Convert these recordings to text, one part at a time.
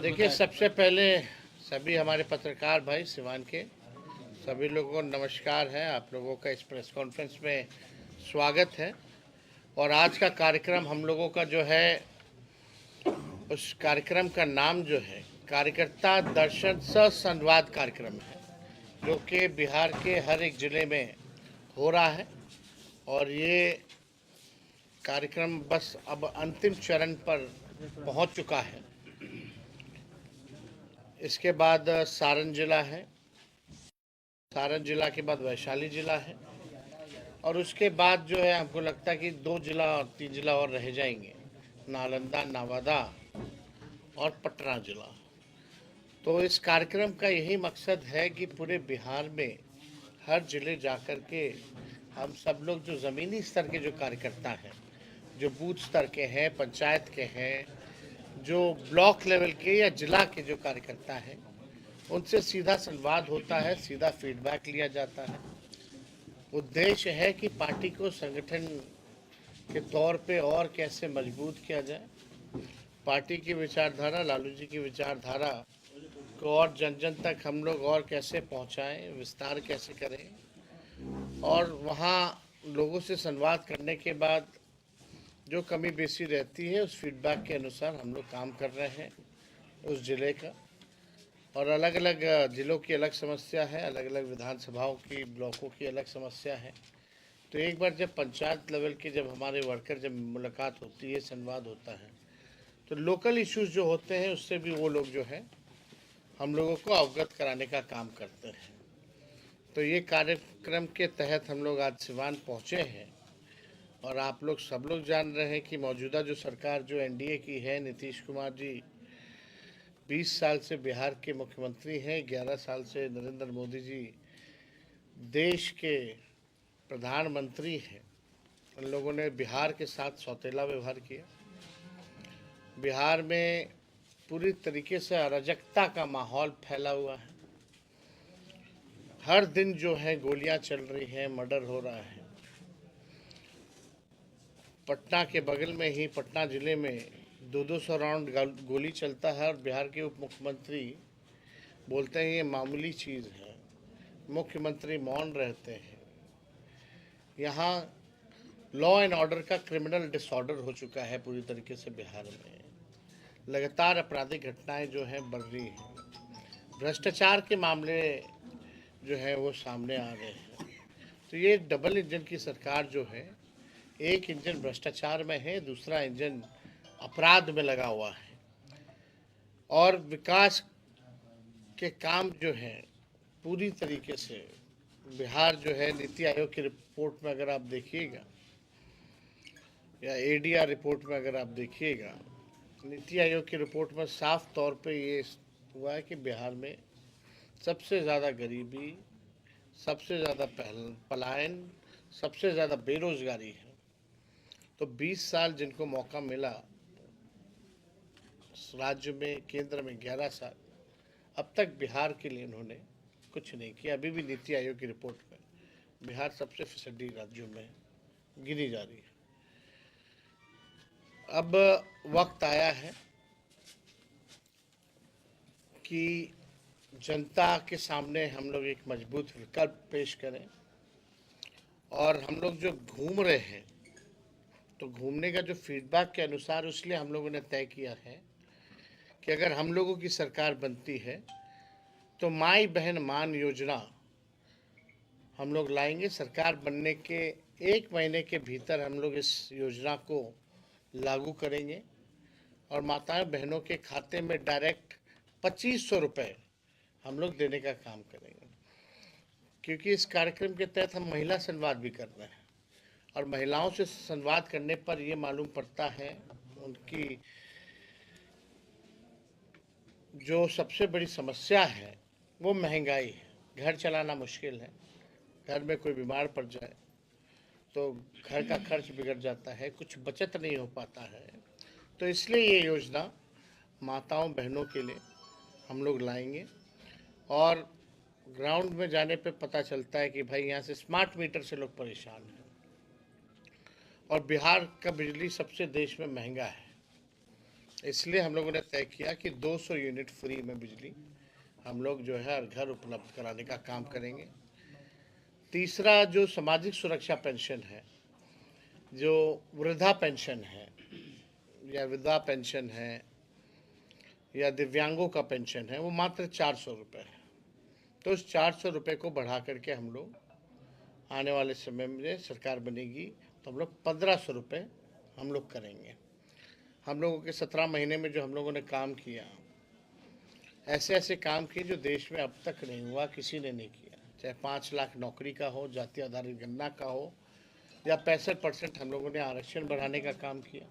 देखिए, सबसे पहले सभी हमारे पत्रकार भाई सिवान के सभी लोगों को नमस्कार है। आप लोगों का इस प्रेस कॉन्फ्रेंस में स्वागत है। और आज का कार्यक्रम हम लोगों का जो है, उस कार्यक्रम का नाम जो है कार्यकर्ता दर्शन संवाद कार्यक्रम है, जो कि बिहार के हर एक ज़िले में हो रहा है। और ये कार्यक्रम बस अब अंतिम चरण पर पहुंच चुका है। इसके बाद सारण जिला है, सारण जिला के बाद वैशाली जिला है, और उसके बाद जो है हमको लगता है कि 2 जिला और 3 जिला और रह जाएंगे, नालंदा, नवादा और पटना जिला। तो इस कार्यक्रम का यही मकसद है कि पूरे बिहार में हर जिले जाकर के हम सब लोग जो ज़मीनी स्तर के जो कार्यकर्ता हैं, जो बूथ स्तर के हैं, पंचायत के हैं, जो ब्लॉक लेवल के या जिला के जो कार्यकर्ता हैं, उनसे सीधा संवाद होता है, सीधा फीडबैक लिया जाता है। उद्देश्य है कि पार्टी को संगठन के तौर पे और कैसे मजबूत किया जाए, पार्टी की विचारधारा, लालू जी की विचारधारा को और जन जन तक हम लोग और कैसे पहुंचाएं, विस्तार कैसे करें। और वहाँ लोगों से संवाद करने के बाद जो कमी बेसी रहती है, उस फीडबैक के अनुसार हम लोग काम कर रहे हैं उस ज़िले का। और अलग अलग ज़िलों की अलग समस्या है, अलग अलग विधानसभाओं की, ब्लॉकों की अलग समस्या है। तो एक बार जब पंचायत लेवल के जब हमारे वर्कर जब मुलाकात होती है, संवाद होता है, तो लोकल इश्यूज जो होते हैं उससे भी वो लोग जो है हम लोगों को अवगत कराने का काम करते हैं। तो ये कार्यक्रम के तहत हम लोग आज सिवान पहुँचे हैं। और आप लोग सब लोग जान रहे हैं कि मौजूदा जो सरकार जो एनडीए की है, नीतीश कुमार जी 20 साल से बिहार के मुख्यमंत्री हैं, 11 साल से नरेंद्र मोदी जी देश के प्रधानमंत्री हैं। उन लोगों ने बिहार के साथ सौतेला व्यवहार किया। बिहार में पूरी तरीके से अराजकता का माहौल फैला हुआ है। हर दिन जो है गोलियां चल रही हैं, मर्डर हो रहा है। पटना के बगल में ही पटना ज़िले में 200 राउंड गोली चलता है, और बिहार के उप मुख्यमंत्री बोलते हैं ये मामूली चीज़ है। मुख्यमंत्री मौन रहते हैं। यहाँ लॉ एंड ऑर्डर का क्रिमिनल डिसऑर्डर हो चुका है पूरी तरीके से बिहार में। लगातार आपराधिक घटनाएं जो हैं बढ़ रही हैं। भ्रष्टाचार के मामले जो है वो सामने आ रहे हैं। तो ये डबल इंजन की सरकार जो है, एक इंजन भ्रष्टाचार में है, दूसरा इंजन अपराध में लगा हुआ है। और विकास के काम जो है पूरी तरीके से बिहार जो है, नीति आयोग की रिपोर्ट में अगर आप देखिएगा या एडीआर रिपोर्ट में अगर आप देखिएगा, नीति आयोग की रिपोर्ट में साफ तौर पे ये हुआ है कि बिहार में सबसे ज़्यादा गरीबी, सबसे ज़्यादा पलायन, सबसे ज़्यादा बेरोजगारी है। तो 20 साल जिनको मौका मिला राज्य में, केंद्र में 11 साल, अब तक बिहार के लिए उन्होंने कुछ नहीं किया। अभी भी नीति आयोग की रिपोर्ट में बिहार सबसे फिसड्डी राज्यों में गिनी जा रही है। अब वक्त आया है कि जनता के सामने हम लोग एक मजबूत विकल्प पेश करें। और हम लोग जो घूम रहे हैं, तो घूमने का जो फीडबैक के अनुसार, इसलिए हम लोगों ने तय किया है कि अगर हम लोगों की सरकार बनती है तो माई बहन मान योजना हम लोग लाएंगे। सरकार बनने के 1 महीने के भीतर हम लोग इस योजना को लागू करेंगे, और माताएं बहनों के खाते में डायरेक्ट 2500 रुपये हम लोग देने का काम करेंगे। क्योंकि इस कार्यक्रम के तहत हम महिला संवाद भी कर रहे हैं, और महिलाओं से संवाद करने पर ये मालूम पड़ता है उनकी जो सबसे बड़ी समस्या है वो महंगाई है। घर चलाना मुश्किल है, घर में कोई बीमार पड़ जाए तो घर का खर्च बिगड़ जाता है, कुछ बचत नहीं हो पाता है। तो इसलिए ये योजना माताओं बहनों के लिए हम लोग लाएंगे। और ग्राउंड में जाने पे पता चलता है कि भाई यहाँ से स्मार्ट मीटर से लोग परेशान हैं, और बिहार का बिजली सबसे देश में महंगा है। इसलिए हम लोगों ने तय किया कि 200 यूनिट फ्री में बिजली हम लोग जो है हर घर उपलब्ध कराने का काम करेंगे। तीसरा, जो सामाजिक सुरक्षा पेंशन है, जो वृद्धा पेंशन है या विधवा पेंशन है या दिव्यांगों का पेंशन है, वो मात्र 400 रुपये है। तो उस 400 रुपये को बढ़ा करके हम लोग आने वाले समय में सरकार बनेगी तो हम लोग 1500 रुपये हम लोग करेंगे। हम लोगों के 17 महीने में जो हम लोगों ने काम किया, ऐसे ऐसे काम किए जो देश में अब तक नहीं हुआ, किसी ने नहीं किया। चाहे 5 लाख नौकरी का हो, जाति आधारित गणना का हो, या 65% हम लोगों ने आरक्षण बढ़ाने का काम किया।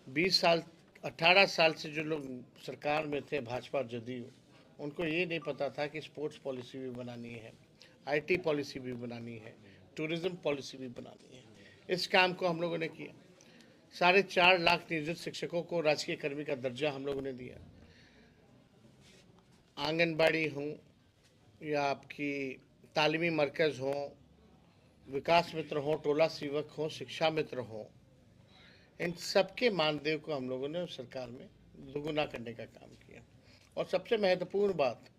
20 साल 18 साल से जो लोग सरकार में थे, भाजपा जदयू, उनको ये नहीं पता था कि स्पोर्ट्स पॉलिसी भी बनानी है, आईटी पॉलिसी भी बनानी है, टूरिज्म पॉलिसी भी बनानी है। इस काम को हम लोगों ने किया। 4.5 लाख नियोजित शिक्षकों को राजकीय कर्मी का दर्जा हम लोगों ने दिया। आंगनबाड़ी हो या आपकी तालीमी मरकज़ हो, विकास मित्र हो, टोला सेवक हो, शिक्षा मित्र हो, इन सबके मानदेय को हम लोगों ने सरकार में दुगुना करने का काम किया। और सबसे महत्वपूर्ण बात,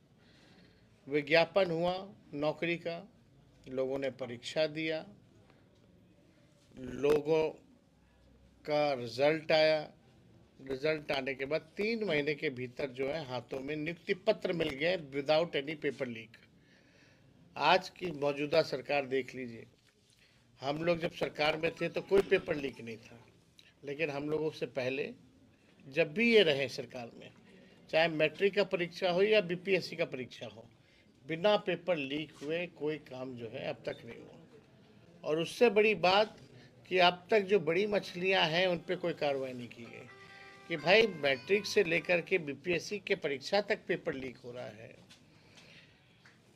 विज्ञापन हुआ नौकरी का, लोगों ने परीक्षा दिया, लोगों का रिजल्ट आया। रिजल्ट आने के बाद 3 महीने के भीतर जो है हाथों में नियुक्ति पत्र मिल गए विदाउट एनी पेपर लीक। आज की मौजूदा सरकार देख लीजिए, हम लोग जब सरकार में थे तो कोई पेपर लीक नहीं था, लेकिन हम लोगों से पहले जब भी ये रहे सरकार में, चाहे मैट्रिक का परीक्षा हो या बीपीएससी का परीक्षा हो, बिना पेपर लीक हुए कोई काम जो है अब तक नहीं हुआ। और उससे बड़ी बात कि अब तक जो बड़ी मछलियां हैं उन पर कोई कार्रवाई नहीं की गई कि भाई मैट्रिक से लेकर के बीपीएससी के परीक्षा तक पेपर लीक हो रहा है,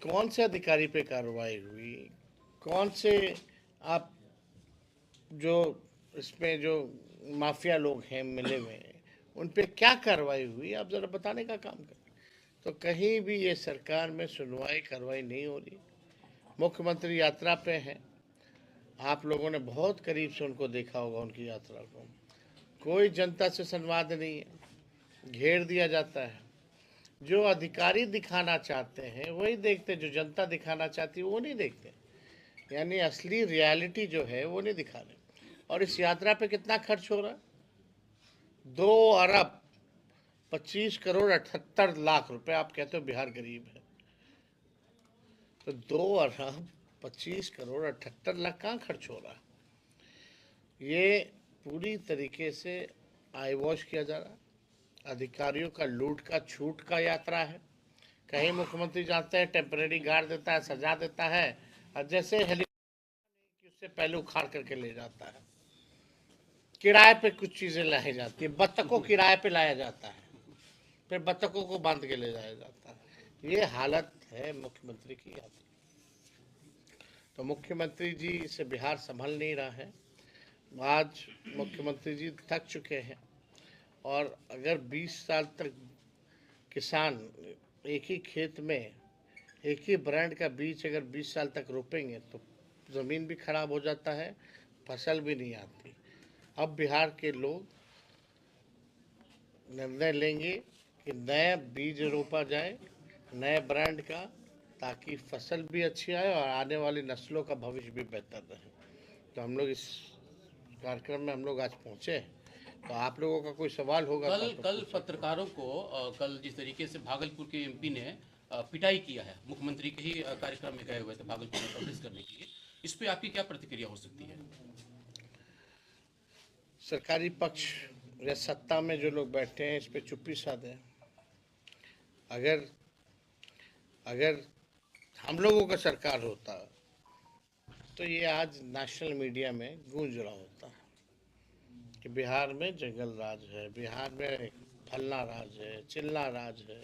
कौन से अधिकारी पे कार्रवाई हुई, कौन से आप जो इसमें जो माफिया लोग हैं मिले हुए हैं, उन पे क्या कार्रवाई हुई, आप ज़रा बताने का काम करें। तो कहीं भी ये सरकार में सुनवाई कार्रवाई नहीं हो रही। मुख्यमंत्री यात्रा पे हैं, आप लोगों ने बहुत करीब से उनको देखा होगा, उनकी यात्रा को। कोई जनता से संवाद नहीं है, घेर दिया जाता है। जो अधिकारी दिखाना चाहते हैं वही देखते, जो जनता दिखाना चाहती है वो नहीं देखते। यानी असली रियलिटी जो है वो नहीं दिखा रहे। और इस यात्रा पे कितना खर्च हो रहा है? 2 अरब 25 करोड़ 78 लाख रुपए। आप कहते हो बिहार गरीब है, तो 2 अरब 25 करोड़ 78 लाख कहाँ खर्च हो रहा है? ये पूरी तरीके से आई वॉश किया जा रहा है। अधिकारियों का लूट का छूट का यात्रा है। कहीं मुख्यमंत्री जाते हैं, टेम्परेरी गार्ड देता है, सजा देता है, और जैसे हेलीकॉप्टर उससे पहले उखाड़ करके ले जाता है। किराए पे कुछ चीज़ें लाई जाती है, बत्तखों किराए पे लाया जाता है, फिर बत्तखों को बांध के ले जाया जाता है। ये हालत है मुख्यमंत्री की यात्रा। तो मुख्यमंत्री जी से बिहार संभल नहीं रहा है। आज मुख्यमंत्री जी थक चुके हैं, और अगर 20 साल तक किसान एक ही खेत में एक ही ब्रांड का बीज अगर 20 साल तक रोपेंगे तो ज़मीन भी खराब हो जाता है, फसल भी नहीं आती। अब बिहार के लोग निर्णय लेंगे कि नया बीज रोपा जाए, नए ब्रांड का, ताकि फसल भी अच्छी आए और आने वाली नस्लों का भविष्य भी बेहतर रहे। तो हम लोग इस कार्यक्रम में हम लोग आज पहुँचे, तो आप लोगों का कोई सवाल होगा? कल पत्रकारों को कल जिस तरीके से भागलपुर के एमपी ने पिटाई किया है, मुख्यमंत्री के ही कार्यक्रम में गए हुए थे भागलपुर में कवरेज करने के लिए, इस पे आपकी क्या प्रतिक्रिया हो सकती है? सरकारी पक्ष या सत्ता में जो लोग बैठे हैं इस पे चुप्पी साधे। अगर अगर हम लोगों का सरकार होता तो ये आज नेशनल मीडिया में गूंज रहा होता कि बिहार में जंगल राज है, बिहार में फलना राज है, चिल्ला राज है,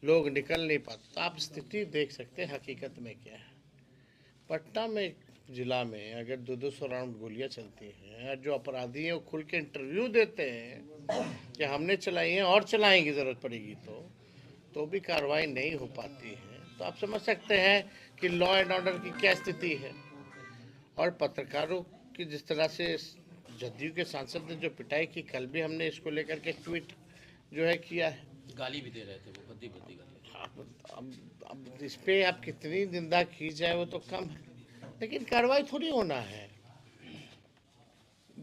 लोग निकल नहीं पाते। तो आप स्थिति देख सकते हैं हकीकत में क्या है। पटना में जिला में अगर 200 राउंड गोलियां चलती हैं, जो अपराधी हैं वो खुल के इंटरव्यू देते हैं कि हमने चलाई हैं और चलाएंगे ज़रूरत पड़ेगी तो भी कार्रवाई नहीं हो पाती है। तो आप समझ सकते हैं कि लॉ एंड ऑर्डर की क्या स्थिति है। और पत्रकारों की जिस तरह से जदयू के सांसद ने जो पिटाई की, कल भी हमने इसको लेकर के ट्वीट जो है किया है। गाली भी दे रहे थे वो, भद्दी भद्दी गाली। अब इस पे आप कितनी निंदा की जाए वो तो कम है, लेकिन कार्रवाई थोड़ी होना है।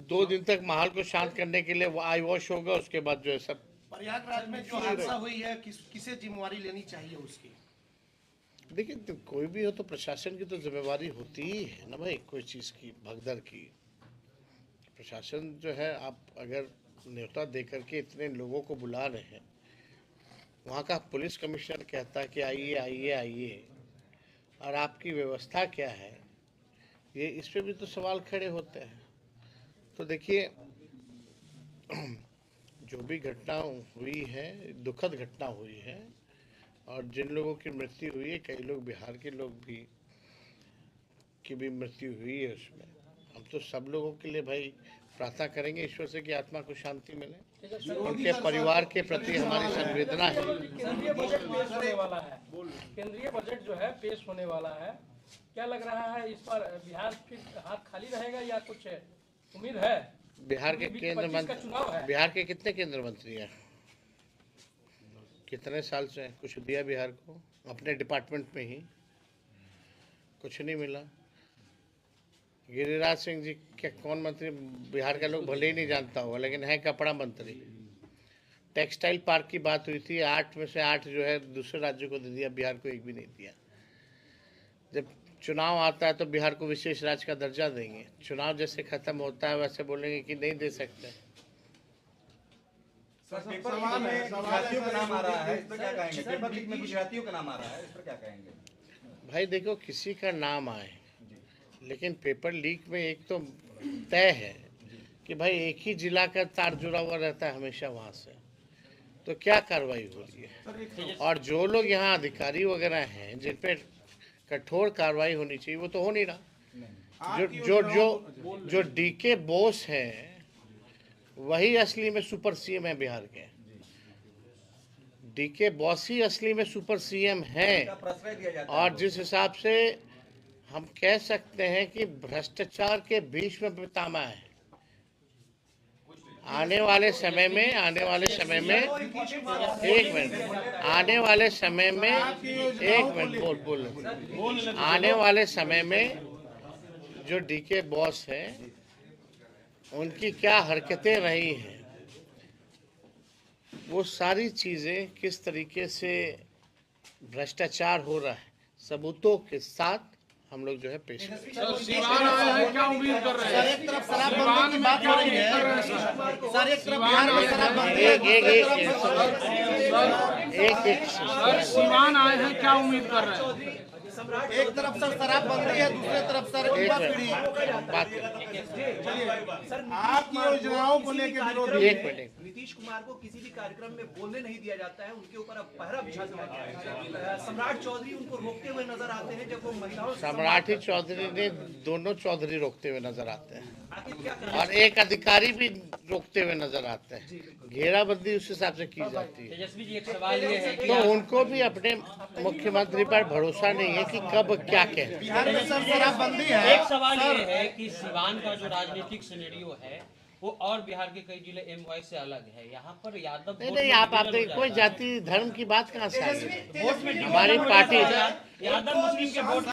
2 दिन तक माहौल को शांत करने के लिए वो आई वॉश होगा, उसके बाद जो है सब। प्रयागराज में जो हादसा हुई है किसे जिम्मेवारी लेनी चाहिए उसकी? देखिए, तो कोई भी हो तो प्रशासन की तो जिम्मेवारी होती ही है ना भाई, कोई चीज़ की भगदड़ की। प्रशासन जो है, आप अगर न्योता दे करके इतने लोगों को बुला रहे हैं, वहाँ का पुलिस कमिश्नर कहता है कि आइए आइए आइए, और आपकी व्यवस्था क्या है, ये इस पे भी तो सवाल खड़े होते हैं। तो देखिए, जो भी घटना हुई है, दुखद घटना हुई है, और जिन लोगों की मृत्यु हुई है, कई लोग बिहार के लोग भी की भी मृत्यु हुई है उसमें। हम तो सब लोगों के लिए भाई प्रार्थना करेंगे ईश्वर से कि आत्मा को शांति मिले, उनके परिवार के प्रति हमारी संवेदना है। केंद्रीय बजट पेश होने वाला है, केंद्रीय बजट जो है पेश होने वाला है, क्या लग रहा है इस पर बिहार फिर हाथ खाली रहेगा या कुछ उम्मीद है? बिहार के केंद्र मंत्री, बिहार के कितने केंद्र मंत्री हैं? कितने साल से कुछ दिया बिहार को? अपने डिपार्टमेंट में ही कुछ नहीं मिला। गिरिराज सिंह जी क्या कौन मंत्री बिहार का लोग भले ही नहीं जानता होगा, लेकिन है कपड़ा मंत्री। टेक्सटाइल पार्क की बात हुई थी, 8 में से 8 जो है दूसरे राज्यों को दे दिया, बिहार को एक भी नहीं दिया। जब चुनाव आता है तो बिहार को विशेष राज्य का दर्जा देंगे, चुनाव जैसे खत्म होता है वैसे बोलेंगे कि नहीं दे सकते। सवाल है, गुजरातियों का नाम आ रहा है, इस पर क्या कहेंगे? पेपर लीक में गुजरातियों का नाम आ रहा है, इस पर क्या कहेंगे? भाई देखो, किसी का नाम आए, लेकिन पेपर लीक में एक तो तय है कि भाई एक ही जिला का तार जुड़ा हुआ रहता है हमेशा वहाँ से, तो क्या कार्रवाई हो रही है? और जो लोग यहाँ अधिकारी वगैरह हैं जिन पे कठोर कार्रवाई होनी चाहिए, वो तो हो नहीं रहा। जो डीके बोस हैं वही असली में सुपर सीएम है बिहार के। डीके बॉस ही असली में सुपर सीएम है। और जिस हिसाब से हम कह सकते हैं कि भ्रष्टाचार के बीच में पितामह है, आने वाले समय में एक मिनट बोल आने वाले समय में जो डीके बॉस है उनकी क्या हरकतें रही हैं, वो सारी चीजें किस तरीके से भ्रष्टाचार हो रहा है, सबूतों के साथ हम लोग जो है पेश क्या उम्मीद कर रहे हैं? एक तरफ शराबबंदी की बात हो रही है सर, एक तरफ बिहार में शराबबंदी, सर सिवान आए हैं, क्या उम्मीद कर रहे हैं? एक तरफ सर शराबबंदी है, दूसरे तरफ सर युवा पीढ़ी। आपकी योजनाओं को लेकर विरोधी नीतीश कुमार को किसी भी कार्यक्रम में बोलने नहीं दिया जाता है, उनके ऊपर अब पहरा बिछा दिया गया है। सम्राट चौधरी उनको रोकते हुए नजर आते हैं जब वो महिलाओं। सम्राट चौधरी ने दोनों चौधरी रोकते हुए नजर आते हैं, और एक अधिकारी भी रोकते हुए नजर आते हैं। घेराबंदी उस हिसाब से की जाती है। तेजस्वी जी, एक सवाल ये है कि तो उनको भी अपने मुख्यमंत्री पर भरोसा नहीं है कि कब क्या कहे। बिहार में सर शराबबंदी है। एक सवाल ये है कि सिवान का जो राजनीतिक सिनेरियो है वो और बिहार के कई जिले एमवाई से अलग है। यहाँ पर यादव नहीं, आप देखिए, कोई जाति धर्म की बात कहाँ से आ गई? हमारी पार्टी यादव मुस्लिम के वोट